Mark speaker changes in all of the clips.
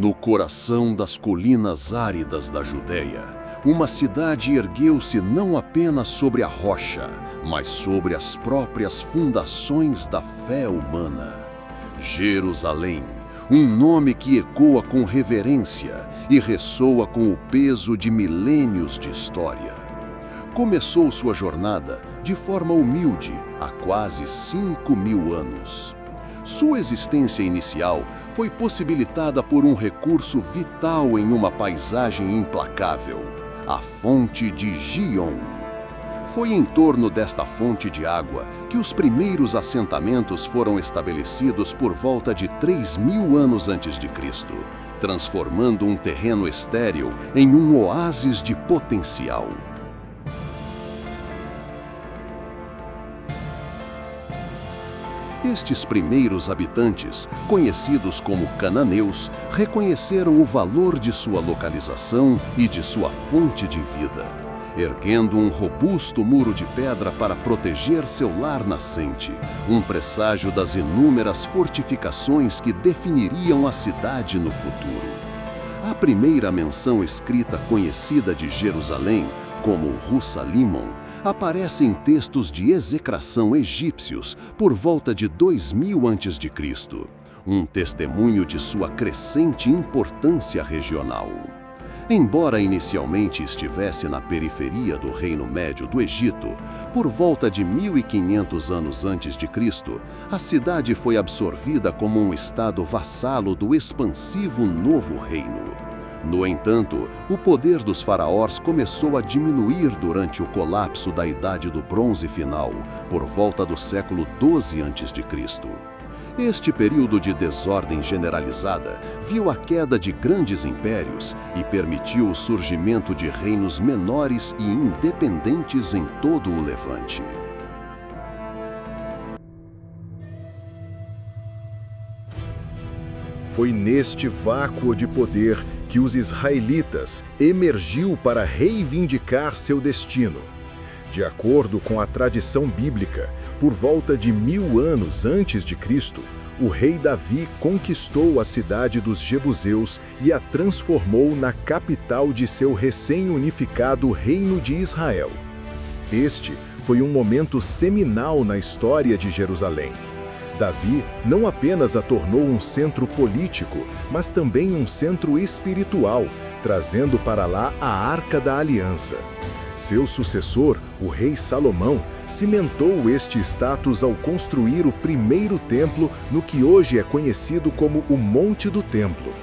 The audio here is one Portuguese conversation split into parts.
Speaker 1: No coração das colinas áridas da Judéia, uma cidade ergueu-se não apenas sobre a rocha, mas sobre as próprias fundações da fé humana. Jerusalém, um nome que ecoa com reverência e ressoa com o peso de milênios de história. Começou sua jornada de forma humilde há quase 5.000 anos. Sua existência inicial foi possibilitada por um recurso vital em uma paisagem implacável, a fonte de Gion. Foi em torno desta fonte de água que os primeiros assentamentos foram estabelecidos por volta de 3.000 anos antes de Cristo, transformando um terreno estéril em um oásis de potencial. Estes primeiros habitantes, conhecidos como cananeus, reconheceram o valor de sua localização e de sua fonte de vida, erguendo um robusto muro de pedra para proteger seu lar nascente, um presságio das inúmeras fortificações que definiriam a cidade no futuro. A primeira menção escrita conhecida de Jerusalém, como Russalimon, aparece em textos de execração egípcios por volta de 2000 a.C., um testemunho de sua crescente importância regional. Embora inicialmente estivesse na periferia do Reino Médio do Egito, por volta de 1500 anos antes de Cristo, a cidade foi absorvida como um estado vassalo do expansivo Novo Reino. No entanto, o poder dos faraós começou a diminuir durante o colapso da Idade do Bronze Final, por volta do século XII a.C. Este período de desordem generalizada viu a queda de grandes impérios e permitiu o surgimento de reinos menores e independentes em todo o Levante.
Speaker 2: Foi neste vácuo de poder que os israelitas emergiu para reivindicar seu destino. De acordo com a tradição bíblica, por volta de 1000 anos antes de Cristo, o rei Davi conquistou a cidade dos Jebuseus e a transformou na capital de seu recém-unificado Reino de Israel. Este foi um momento seminal na história de Jerusalém. Davi não apenas a tornou um centro político, mas também um centro espiritual, trazendo para lá a Arca da Aliança. Seu sucessor, o rei Salomão, cimentou este status ao construir o primeiro templo no que hoje é conhecido como o Monte do Templo.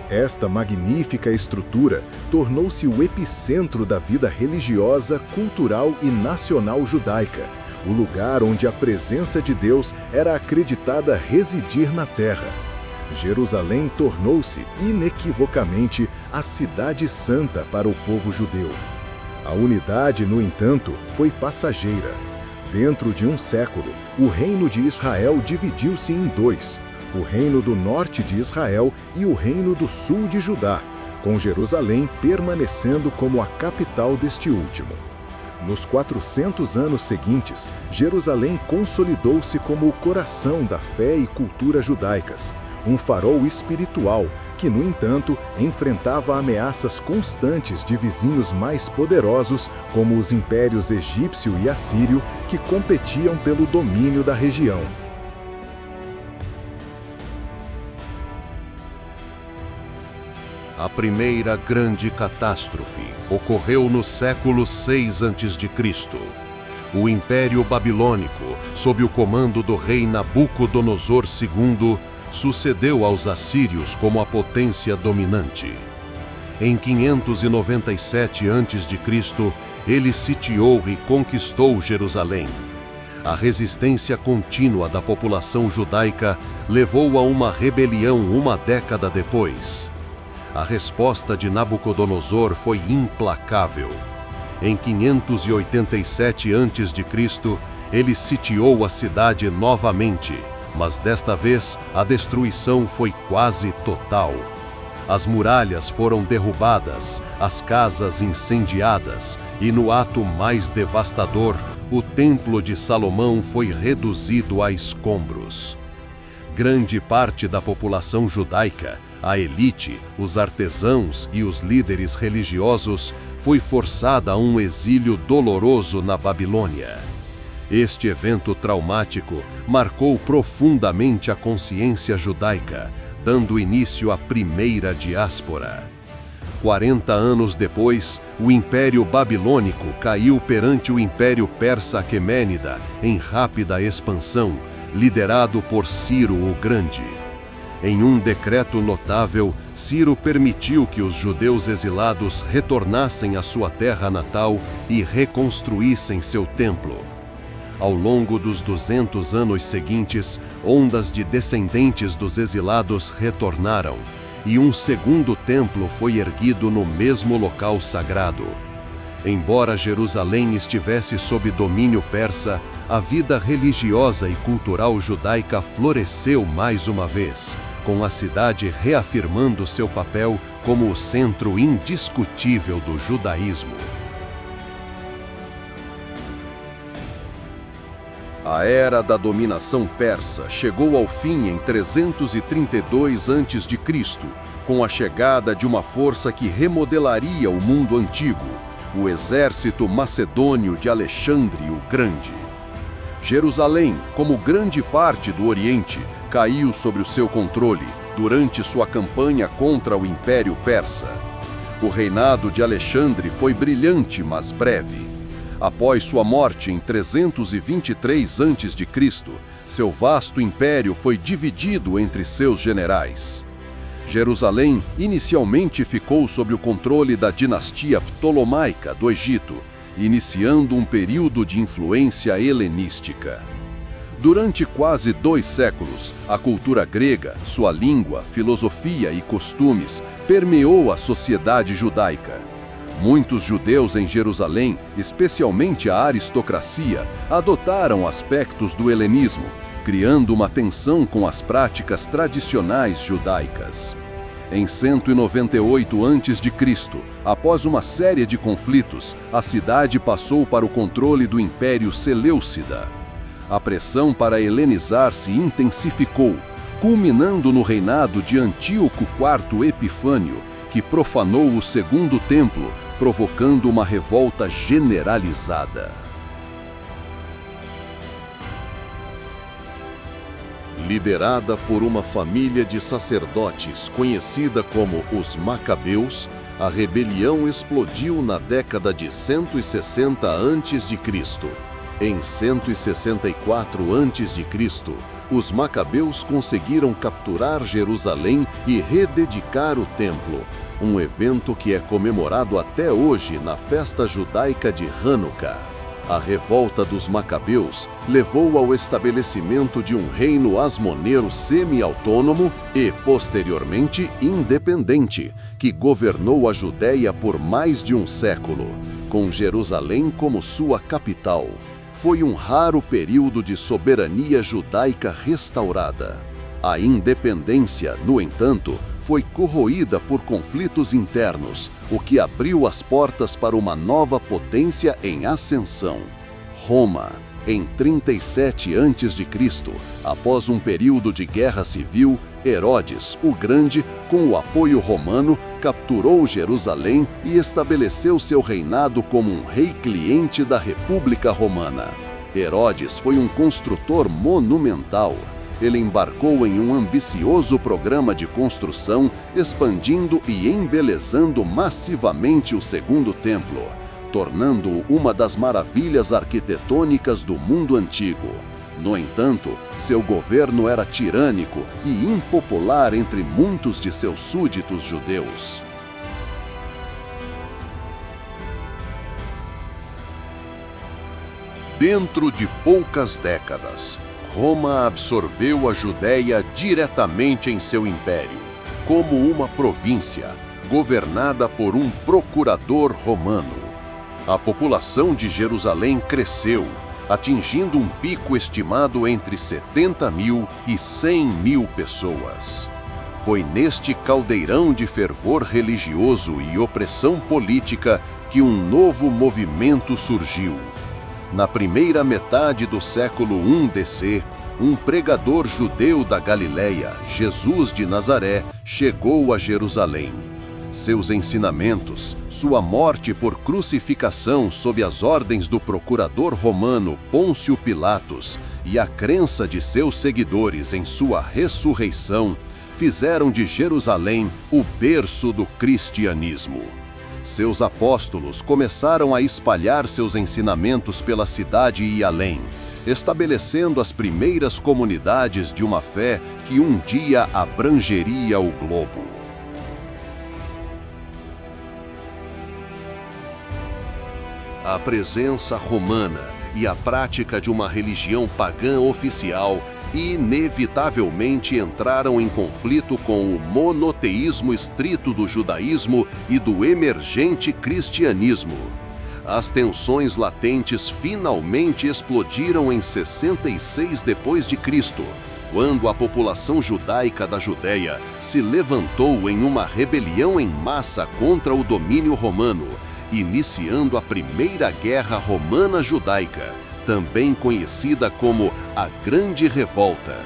Speaker 2: Esta magnífica estrutura tornou-se o epicentro da vida religiosa, cultural e nacional judaica, o lugar onde a presença de Deus era acreditada residir na terra. Jerusalém tornou-se, inequivocamente, a cidade santa para o povo judeu. A unidade, no entanto, foi passageira. Dentro de um século, o reino de Israel dividiu-se em dois: o reino do norte de Israel e o reino do sul de Judá, com Jerusalém permanecendo como a capital deste último. Nos 400 anos seguintes, Jerusalém consolidou-se como o coração da fé e cultura judaicas, um farol espiritual que, no entanto, enfrentava ameaças constantes de vizinhos mais poderosos, como os impérios egípcio e assírio, que competiam pelo domínio da região.
Speaker 1: A primeira grande catástrofe ocorreu no século VI a.C. O Império Babilônico, sob o comando do rei Nabucodonosor II, sucedeu aos assírios como a potência dominante. Em 597 a.C., ele sitiou e conquistou Jerusalém. A resistência contínua da população judaica levou a uma rebelião uma década depois. A resposta de Nabucodonosor foi implacável. Em 587 a.C., ele sitiou a cidade novamente, mas desta vez a destruição foi quase total. As muralhas foram derrubadas, as casas incendiadas e, no ato mais devastador, o Templo de Salomão foi reduzido a escombros. Grande parte da população judaica, A elite, os artesãos e os líderes religiosos foi forçada a um exílio doloroso na Babilônia. Este evento traumático marcou profundamente a consciência judaica, dando início à primeira diáspora. 40 anos depois, o Império Babilônico caiu perante o Império Persa Aquemênida em rápida expansão, liderado por Ciro o Grande. Em um decreto notável, Ciro permitiu que os judeus exilados retornassem à sua terra natal e reconstruíssem seu templo. Ao longo dos 200 anos seguintes, ondas de descendentes dos exilados retornaram, e um segundo templo foi erguido no mesmo local sagrado. Embora Jerusalém estivesse sob domínio persa, a vida religiosa e cultural judaica floresceu mais uma vez, com a cidade reafirmando seu papel como o centro indiscutível do judaísmo. A era da dominação persa chegou ao fim em 332 a.C., com a chegada de uma força que remodelaria o mundo antigo, o exército macedônio de Alexandre o Grande. Jerusalém, como grande parte do Oriente, caiu sob o seu controle durante sua campanha contra o Império Persa. O reinado de Alexandre foi brilhante, mas breve. Após sua morte em 323 a.C., seu vasto império foi dividido entre seus generais. Jerusalém inicialmente ficou sob o controle da dinastia Ptolomaica do Egito, iniciando um período de influência helenística. Durante quase 2 séculos, a cultura grega, sua língua, filosofia e costumes permeou a sociedade judaica. Muitos judeus em Jerusalém, especialmente a aristocracia, adotaram aspectos do helenismo, criando uma tensão com as práticas tradicionais judaicas. Em 198 a.C., após uma série de conflitos, a cidade passou para o controle do Império Seleucida. A pressão para helenizar se intensificou, culminando no reinado de Antíoco IV Epifânio, que profanou o Segundo Templo, provocando uma revolta generalizada. Liderada por uma família de sacerdotes conhecida como os Macabeus, a rebelião explodiu na década de 160 a.C. Em 164 a.C., os Macabeus conseguiram capturar Jerusalém e rededicar o templo, um evento que é comemorado até hoje na festa judaica de Hanukkah. A revolta dos Macabeus levou ao estabelecimento de um reino asmoneiro semi-autônomo e, posteriormente, independente, que governou a Judéia por mais de um século, com Jerusalém como sua capital. Foi um raro período de soberania judaica restaurada. A independência, no entanto, foi corroída por conflitos internos, o que abriu as portas para uma nova potência em ascensão. Roma, em 37 a.C., após um período de guerra civil, Herodes, o Grande, com o apoio romano, capturou Jerusalém e estabeleceu seu reinado como um rei cliente da República Romana. Herodes foi um construtor monumental. Ele embarcou em um ambicioso programa de construção, expandindo e embelezando massivamente o Segundo Templo, tornando-o uma das maravilhas arquitetônicas do mundo antigo. No entanto, seu governo era tirânico e impopular entre muitos de seus súditos judeus. Dentro de poucas décadas, Roma absorveu a Judéia diretamente em seu império, como uma província, governada por um procurador romano. A população de Jerusalém cresceu, atingindo um pico estimado entre 70 mil e 100 mil pessoas. Foi neste caldeirão de fervor religioso e opressão política que um novo movimento surgiu. Na primeira metade do século I DC, um pregador judeu da Galileia, Jesus de Nazaré, chegou a Jerusalém. Seus ensinamentos, sua morte por crucificação sob as ordens do procurador romano Pôncio Pilatos e a crença de seus seguidores em sua ressurreição, fizeram de Jerusalém o berço do cristianismo. Seus apóstolos começaram a espalhar seus ensinamentos pela cidade e além, estabelecendo as primeiras comunidades de uma fé que um dia abrangeria o globo. A presença romana e a prática de uma religião pagã oficial inevitavelmente entraram em conflito com o monoteísmo estrito do judaísmo e do emergente cristianismo. As tensões latentes finalmente explodiram em 66 d.C., quando a população judaica da Judéia se levantou em uma rebelião em massa contra o domínio romano, iniciando a Primeira Guerra Romana-Judaica, também conhecida como a Grande Revolta.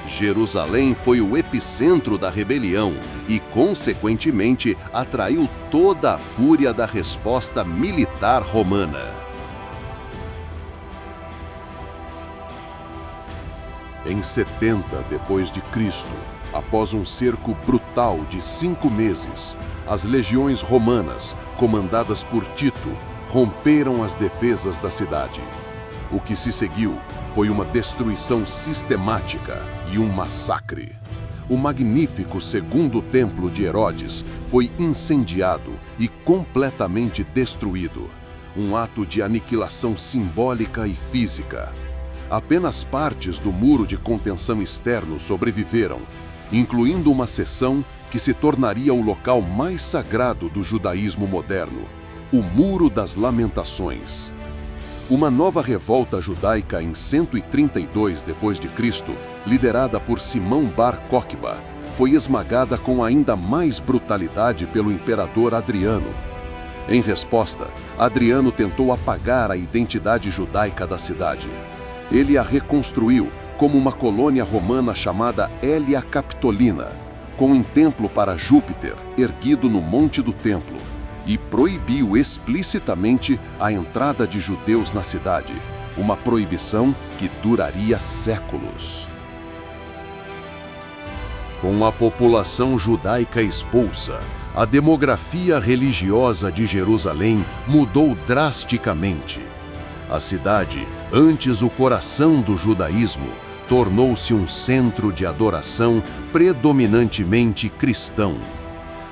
Speaker 1: Jerusalém foi o epicentro da rebelião e, consequentemente, atraiu toda a fúria da resposta militar romana. Em 70 d.C., após um cerco brutal de 5 meses, as legiões romanas, comandadas por Tito, romperam as defesas da cidade. O que se seguiu foi uma destruição sistemática e um massacre. O magnífico segundo templo de Herodes foi incendiado e completamente destruído, um ato de aniquilação simbólica e física. Apenas partes do muro de contenção externo sobreviveram, incluindo uma seção que se tornaria o local mais sagrado do judaísmo moderno, o Muro das Lamentações. Uma nova revolta judaica em 132 d.C., liderada por Simão Bar Coquba, foi esmagada com ainda mais brutalidade pelo imperador Adriano. Em resposta, Adriano tentou apagar a identidade judaica da cidade. Ele a reconstruiu como uma colônia romana chamada Hélia Capitolina, com um templo para Júpiter erguido no Monte do Templo, e proibiu explicitamente a entrada de judeus na cidade, uma proibição que duraria séculos. Com a população judaica expulsa, a demografia religiosa de Jerusalém mudou drasticamente. A cidade, antes o coração do judaísmo, tornou-se um centro de adoração predominantemente cristão.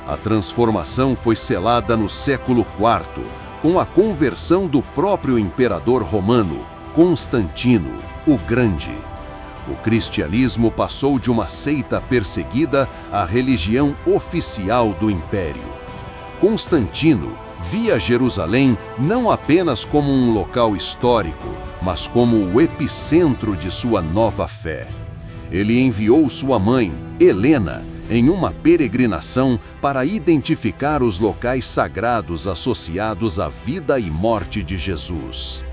Speaker 1: A transformação foi selada no século IV, com a conversão do próprio imperador romano, Constantino, o Grande. O cristianismo passou de uma seita perseguida à religião oficial do império. Constantino via Jerusalém não apenas como um local histórico, mas como o epicentro de sua nova fé. Ele enviou sua mãe, Helena, em uma peregrinação para identificar os locais sagrados associados à vida e morte de Jesus.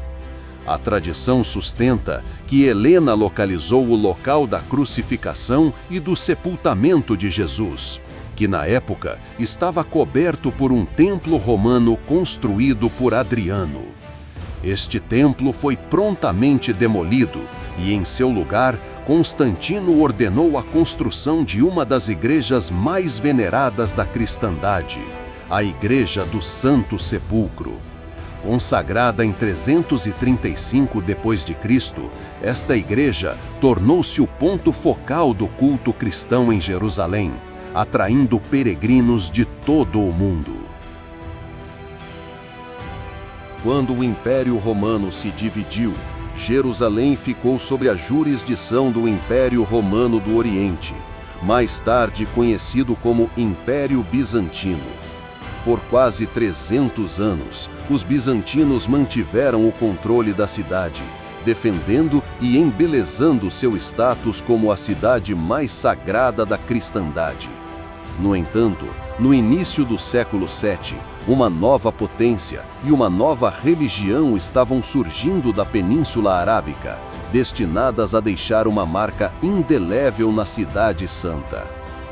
Speaker 1: A tradição sustenta que Helena localizou o local da crucificação e do sepultamento de Jesus, que na época estava coberto por um templo romano construído por Adriano. Este templo foi prontamente demolido e, em seu lugar, Constantino ordenou a construção de uma das igrejas mais veneradas da cristandade, a Igreja do Santo Sepulcro. Consagrada em 335 d.C., esta igreja tornou-se o ponto focal do culto cristão em Jerusalém, atraindo peregrinos de todo o mundo. Quando o Império Romano se dividiu, Jerusalém ficou sob a jurisdição do Império Romano do Oriente, mais tarde conhecido como Império Bizantino. Por quase 300 anos, os bizantinos mantiveram o controle da cidade, defendendo e embelezando seu status como a cidade mais sagrada da cristandade. No entanto, no início do século VII, uma nova potência e uma nova religião estavam surgindo da Península Arábica, destinadas a deixar uma marca indelével na Cidade Santa.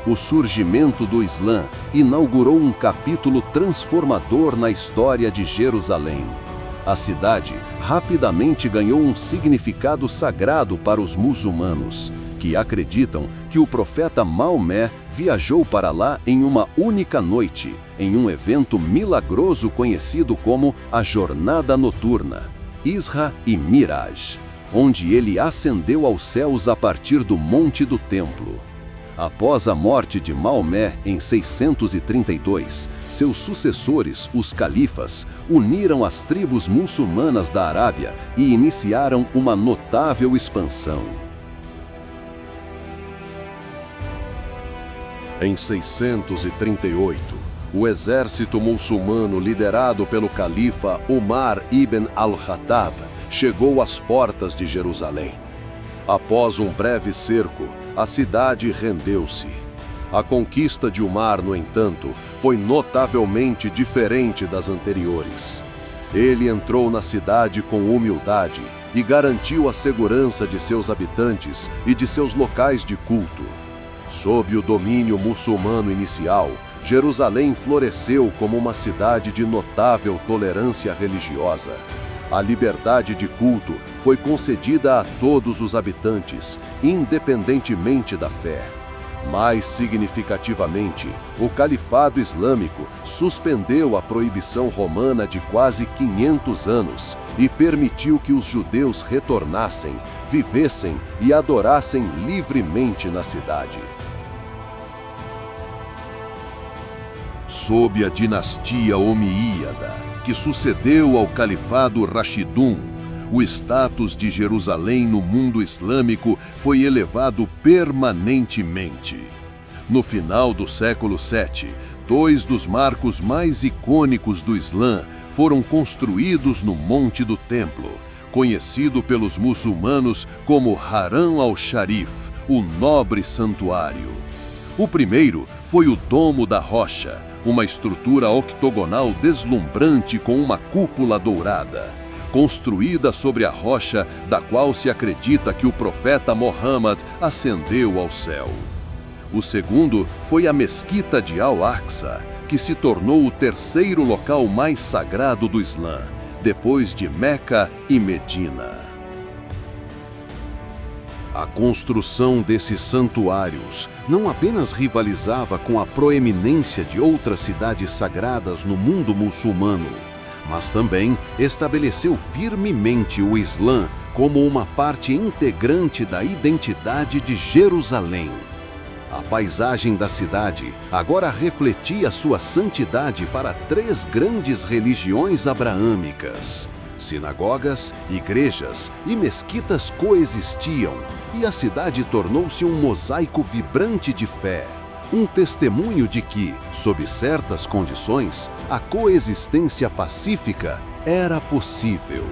Speaker 1: O surgimento do Islã inaugurou um capítulo transformador na história de Jerusalém. A cidade rapidamente ganhou um significado sagrado para os muçulmanos, que acreditam que o profeta Maomé viajou para lá em uma única noite, em um evento milagroso conhecido como a Jornada Noturna, Isra e Miraj, onde ele ascendeu aos céus a partir do Monte do Templo. Após a morte de Maomé em 632, seus sucessores, os califas, uniram as tribos muçulmanas da Arábia e iniciaram uma notável expansão. Em 638, o exército muçulmano liderado pelo califa Umar ibn al-Khattab chegou às portas de Jerusalém. Após um breve cerco, a cidade rendeu-se. A conquista de Umar, no entanto, foi notavelmente diferente das anteriores. Ele entrou na cidade com humildade e garantiu a segurança de seus habitantes e de seus locais de culto. Sob o domínio muçulmano inicial, Jerusalém floresceu como uma cidade de notável tolerância religiosa. A liberdade de culto foi concedida a todos os habitantes, independentemente da fé. Mais significativamente, o Califado Islâmico suspendeu a proibição romana de quase 500 anos e permitiu que os judeus retornassem, vivessem e adorassem livremente na cidade. Sob a dinastia omíada, que sucedeu ao Califado Rashidun, o status de Jerusalém no mundo islâmico foi elevado permanentemente. No final do século VII, dois dos marcos mais icônicos do Islã foram construídos no Monte do Templo, conhecido pelos muçulmanos como Haram al-Sharif, o nobre santuário. O primeiro foi o Domo da Rocha, uma estrutura octogonal deslumbrante com uma cúpula dourada, construída sobre a rocha da qual se acredita que o profeta Muhammad ascendeu ao céu. O segundo foi a Mesquita de Al-Aqsa, que se tornou o terceiro local mais sagrado do Islã, depois de Meca e Medina. A construção desses santuários não apenas rivalizava com a proeminência de outras cidades sagradas no mundo muçulmano, mas também estabeleceu firmemente o Islã como uma parte integrante da identidade de Jerusalém. A paisagem da cidade agora refletia sua santidade para três grandes religiões abraâmicas. Sinagogas, igrejas e mesquitas coexistiam, e a cidade tornou-se um mosaico vibrante de fé, um testemunho de que, sob certas condições, a coexistência pacífica era possível.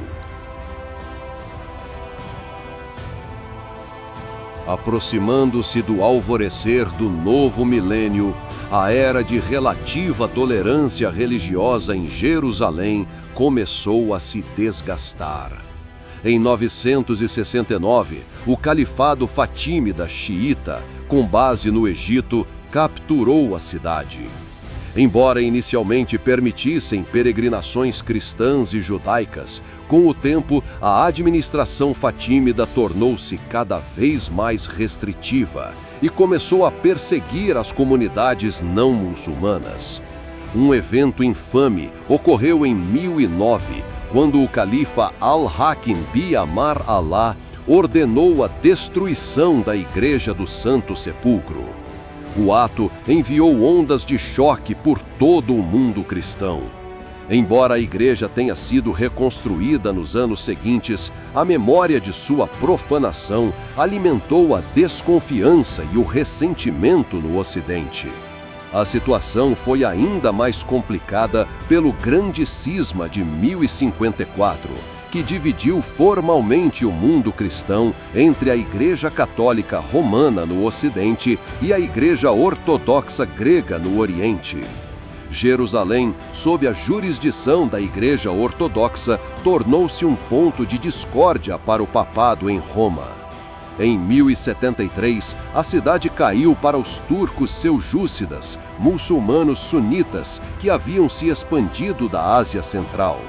Speaker 1: Aproximando-se do alvorecer do novo milênio, a era de relativa tolerância religiosa em Jerusalém começou a se desgastar. Em 969, o Califado Fatímida xiita, com base no Egito, capturou a cidade. Embora inicialmente permitissem peregrinações cristãs e judaicas, com o tempo a administração fatímida tornou-se cada vez mais restritiva e começou a perseguir as comunidades não muçulmanas. Um evento infame ocorreu em 1009, quando o califa Al-Hakim bi-Amar Allah ordenou a destruição da Igreja do Santo Sepulcro. O ato enviou ondas de choque por todo o mundo cristão. Embora a igreja tenha sido reconstruída nos anos seguintes, a memória de sua profanação alimentou a desconfiança e o ressentimento no Ocidente. A situação foi ainda mais complicada pelo Grande Cisma de 1054, que dividiu formalmente o mundo cristão entre a Igreja Católica Romana no Ocidente e a Igreja Ortodoxa Grega no Oriente. Jerusalém, sob a jurisdição da Igreja Ortodoxa, tornou-se um ponto de discórdia para o papado em Roma. Em 1073, a cidade caiu para os turcos seljúcidas, muçulmanos sunitas que haviam se expandido da Ásia Central.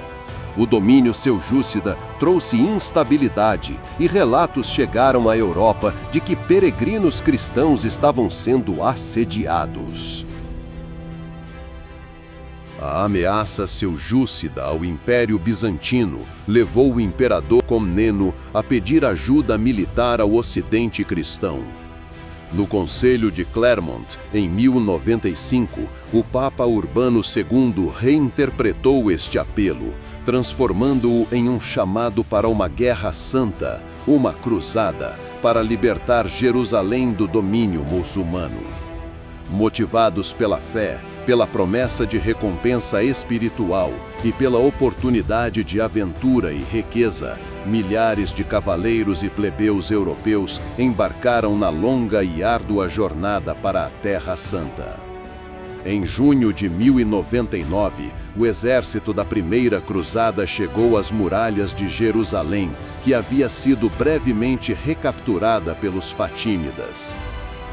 Speaker 1: O domínio seljúcida trouxe instabilidade e relatos chegaram à Europa de que peregrinos cristãos estavam sendo assediados. A ameaça seljúcida ao Império Bizantino levou o imperador Comneno a pedir ajuda militar ao Ocidente cristão. No Concílio de Clermont, em 1095, o Papa Urbano II reinterpretou este apelo, transformando-o em um chamado para uma guerra santa, uma cruzada, para libertar Jerusalém do domínio muçulmano. Motivados pela fé, pela promessa de recompensa espiritual e pela oportunidade de aventura e riqueza, milhares de cavaleiros e plebeus europeus embarcaram na longa e árdua jornada para a Terra Santa. Em junho de 1099, o exército da Primeira Cruzada chegou às muralhas de Jerusalém, que havia sido brevemente recapturada pelos fatímidas.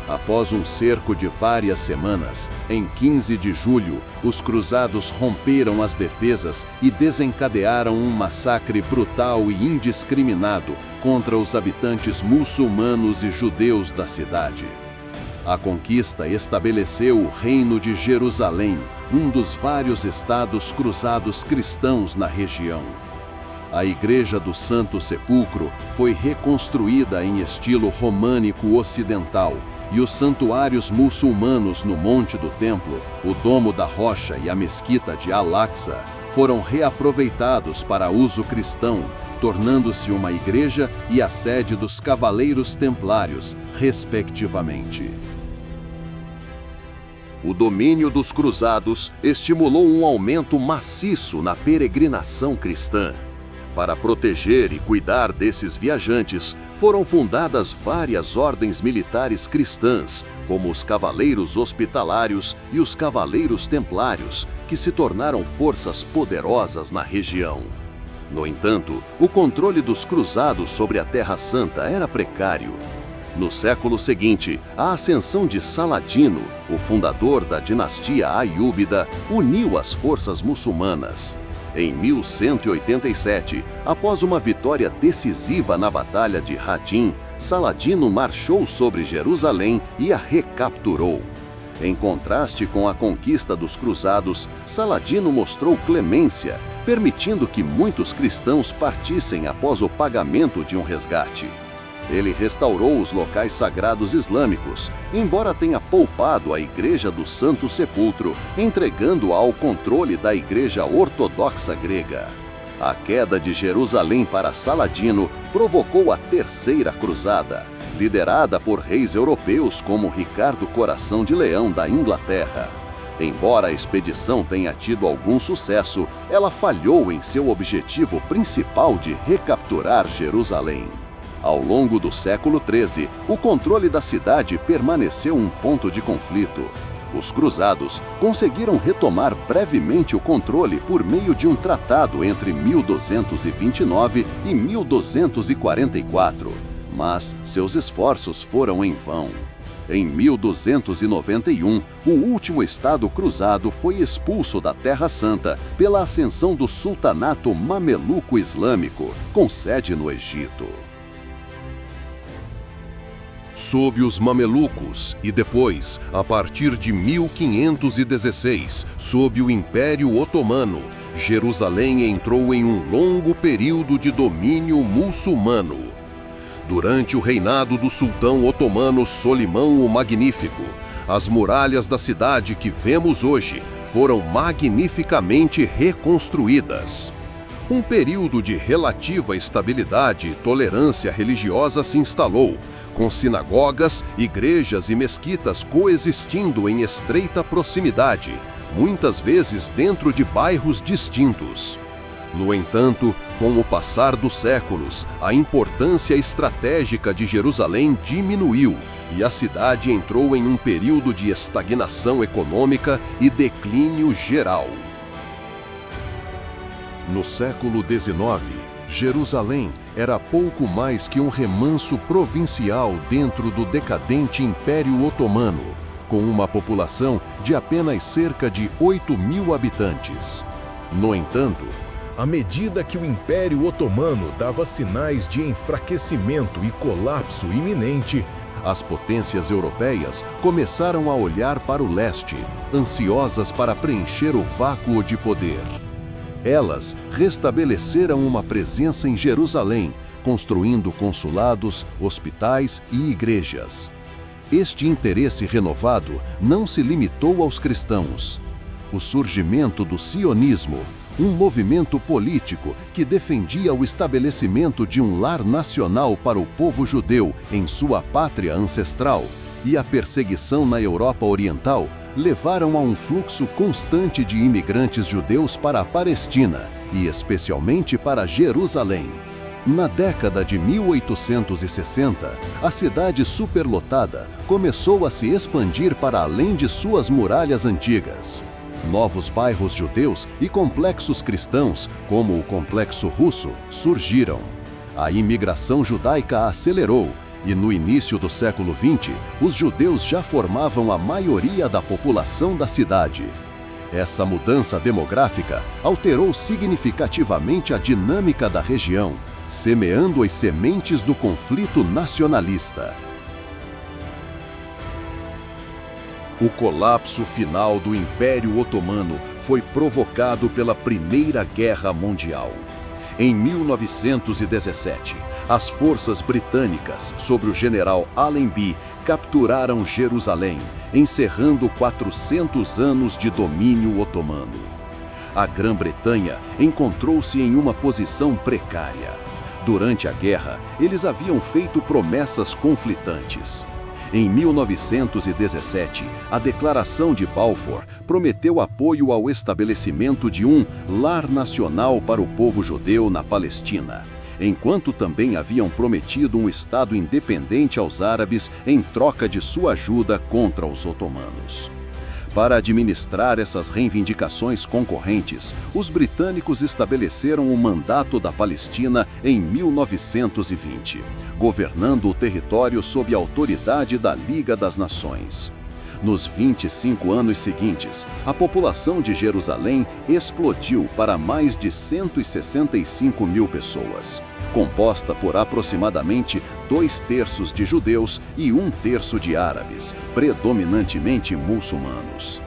Speaker 1: Após um cerco de várias semanas, em 15 de julho, os cruzados romperam as defesas e desencadearam um massacre brutal e indiscriminado contra os habitantes muçulmanos e judeus da cidade. A conquista estabeleceu o Reino de Jerusalém, um dos vários estados cruzados cristãos na região. A Igreja do Santo Sepulcro foi reconstruída em estilo românico ocidental, e os santuários muçulmanos no Monte do Templo, o Domo da Rocha e a Mesquita de Al-Aqsa foram reaproveitados para uso cristão, tornando-se uma igreja e a sede dos Cavaleiros Templários, respectivamente. O domínio dos cruzados estimulou um aumento maciço na peregrinação cristã. Para proteger e cuidar desses viajantes, foram fundadas várias ordens militares cristãs, como os Cavaleiros Hospitalários e os Cavaleiros Templários, que se tornaram forças poderosas na região. No entanto, o controle dos cruzados sobre a Terra Santa era precário. No século seguinte, a ascensão de Saladino, o fundador da dinastia Aiúbida, uniu as forças muçulmanas. Em 1187, após uma vitória decisiva na Batalha de Hattin, Saladino marchou sobre Jerusalém e a recapturou. Em contraste com a conquista dos cruzados, Saladino mostrou clemência, permitindo que muitos cristãos partissem após o pagamento de um resgate. Ele restaurou os locais sagrados islâmicos, embora tenha poupado a Igreja do Santo Sepulcro, entregando-a ao controle da Igreja Ortodoxa grega. A queda de Jerusalém para Saladino provocou a Terceira Cruzada, liderada por reis europeus como Ricardo Coração de Leão da Inglaterra. Embora a expedição tenha tido algum sucesso, ela falhou em seu objetivo principal de recapturar Jerusalém. Ao longo do século XIII, o controle da cidade permaneceu um ponto de conflito. Os cruzados conseguiram retomar brevemente o controle por meio de um tratado entre 1229 e 1244, mas seus esforços foram em vão. Em 1291, o último estado cruzado foi expulso da Terra Santa pela ascensão do Sultanato Mameluco Islâmico, com sede no Egito. Sob os mamelucos e depois, a partir de 1516, sob o Império Otomano, Jerusalém entrou em um longo período de domínio muçulmano. Durante o reinado do sultão otomano Solimão o Magnífico, as muralhas da cidade que vemos hoje foram magnificamente reconstruídas. Um período de relativa estabilidade e tolerância religiosa se instalou, com sinagogas, igrejas e mesquitas coexistindo em estreita proximidade, muitas vezes dentro de bairros distintos. No entanto, com o passar dos séculos, a importância estratégica de Jerusalém diminuiu e a cidade entrou em um período de estagnação econômica e declínio geral. No século XIX, Jerusalém era pouco mais que um remanso provincial dentro do decadente Império Otomano, com uma população de apenas cerca de 8.000 habitantes. No entanto,
Speaker 2: à medida que o Império Otomano dava sinais de enfraquecimento e colapso iminente,
Speaker 1: as potências europeias começaram a olhar para o leste, ansiosas para preencher o vácuo de poder. Elas restabeleceram uma presença em Jerusalém, construindo consulados, hospitais e igrejas. Este interesse renovado não se limitou aos cristãos. O surgimento do sionismo, um movimento político que defendia o estabelecimento de um lar nacional para o povo judeu em sua pátria ancestral, e a perseguição na Europa Oriental, levaram a um fluxo constante de imigrantes judeus para a Palestina, e especialmente para Jerusalém. Na década de 1860, a cidade superlotada começou a se expandir para além de suas muralhas antigas. Novos bairros judeus e complexos cristãos, como o Complexo Russo, surgiram. A imigração judaica acelerou, e no início do século XX, os judeus já formavam a maioria da população da cidade. Essa mudança demográfica alterou significativamente a dinâmica da região, semeando as sementes do conflito nacionalista. O colapso final do Império Otomano foi provocado pela Primeira Guerra Mundial. Em 1917, as forças britânicas, sob o general Allenby, capturaram Jerusalém, encerrando 400 anos de domínio otomano. A Grã-Bretanha encontrou-se em uma posição precária. Durante a guerra, eles haviam feito promessas conflitantes. Em 1917, a Declaração de Balfour prometeu apoio ao estabelecimento de um lar nacional para o povo judeu na Palestina, enquanto também haviam prometido um Estado independente aos árabes em troca de sua ajuda contra os otomanos. Para administrar essas reivindicações concorrentes, os britânicos estabeleceram o Mandato da Palestina em 1920, governando o território sob a autoridade da Liga das Nações. Nos 25 anos seguintes, a população de Jerusalém explodiu para mais de 165 mil pessoas, composta por aproximadamente 2/3 de judeus e 1/3 de árabes, predominantemente muçulmanos.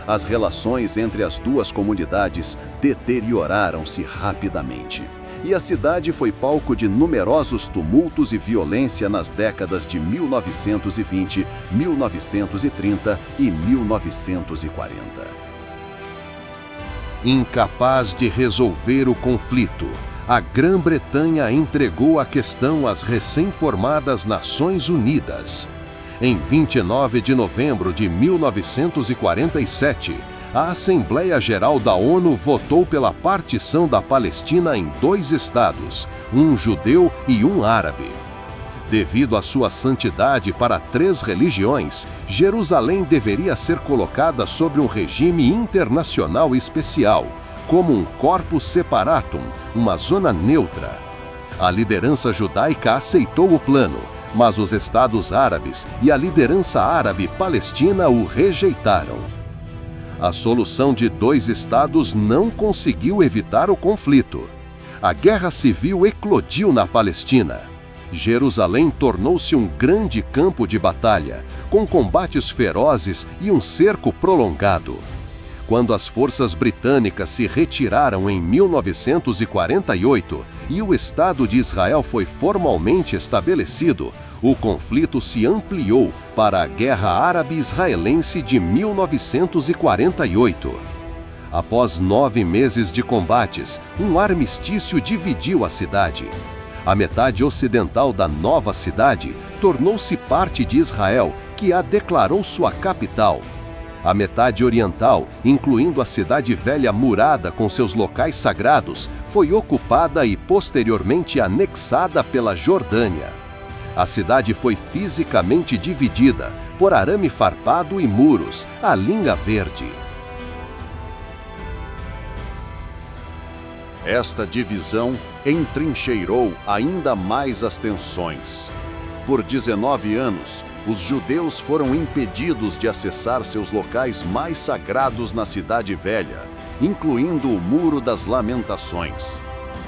Speaker 1: As relações entre as duas comunidades deterioraram-se rapidamente, e a cidade foi palco de numerosos tumultos e violência nas décadas de 1920, 1930 e 1940. Incapaz de resolver o conflito, a Grã-Bretanha entregou a questão às recém-formadas Nações Unidas. Em 29 de novembro de 1947, a Assembleia Geral da ONU votou pela partição da Palestina em 2 estados, um judeu e um árabe. Devido à sua santidade para 3 religiões, Jerusalém deveria ser colocada sob um regime internacional especial, como um corpus separatum, uma zona neutra. A liderança judaica aceitou o plano, mas os estados árabes e a liderança árabe palestina o rejeitaram. A solução de 2 estados não conseguiu evitar o conflito. A guerra civil eclodiu na Palestina. Jerusalém tornou-se um grande campo de batalha, com combates ferozes e um cerco prolongado. Quando as forças britânicas se retiraram em 1948 e o Estado de Israel foi formalmente estabelecido, o conflito se ampliou para a Guerra Árabe-Israelense de 1948. Após 9 meses de combates, um armistício dividiu a cidade. A metade ocidental da nova cidade tornou-se parte de Israel, que a declarou sua capital. A metade oriental, incluindo a cidade velha murada com seus locais sagrados, foi ocupada e posteriormente anexada pela Jordânia. A cidade foi fisicamente dividida por arame farpado e muros, a linha verde. Esta divisão entrincheirou ainda mais as tensões. Por 19 anos, os judeus foram impedidos de acessar seus locais mais sagrados na Cidade Velha, incluindo o Muro das Lamentações.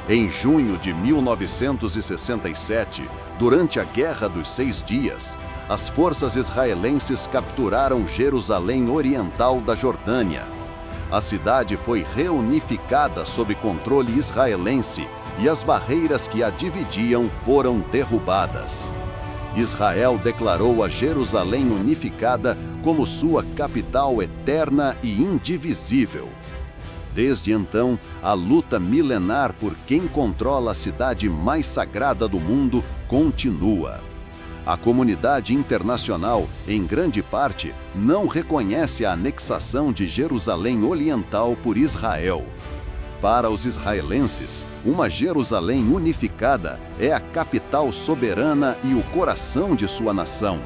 Speaker 1: Em junho de 1967, durante a Guerra dos 6 Dias, as forças israelenses capturaram Jerusalém Oriental da Jordânia. A cidade foi reunificada sob controle israelense e as barreiras que a dividiam foram derrubadas. Israel declarou a Jerusalém unificada como sua capital eterna e indivisível. Desde então, a luta milenar por quem controla a cidade mais sagrada do mundo continua. A comunidade internacional, em grande parte, não reconhece a anexação de Jerusalém Oriental por Israel. Para os israelenses, uma Jerusalém unificada é a capital soberana e o coração de sua nação.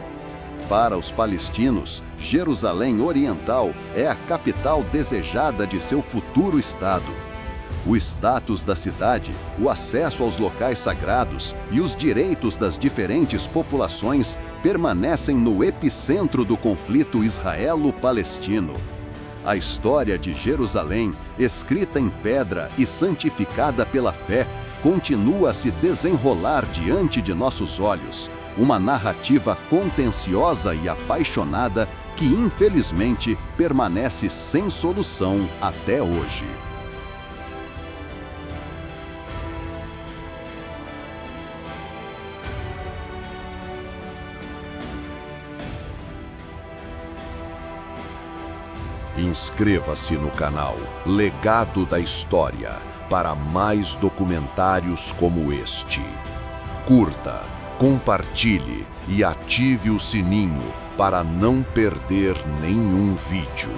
Speaker 1: Para os palestinos, Jerusalém Oriental é a capital desejada de seu futuro Estado. O status da cidade, o acesso aos locais sagrados e os direitos das diferentes populações permanecem no epicentro do conflito israelo-palestino. A história de Jerusalém, escrita em pedra e santificada pela fé, continua a se desenrolar diante de nossos olhos, uma narrativa contenciosa e apaixonada que, infelizmente, permanece sem solução até hoje. Inscreva-se no canal Legado da História para mais documentários como este. Curta, compartilhe e ative o sininho para não perder nenhum vídeo.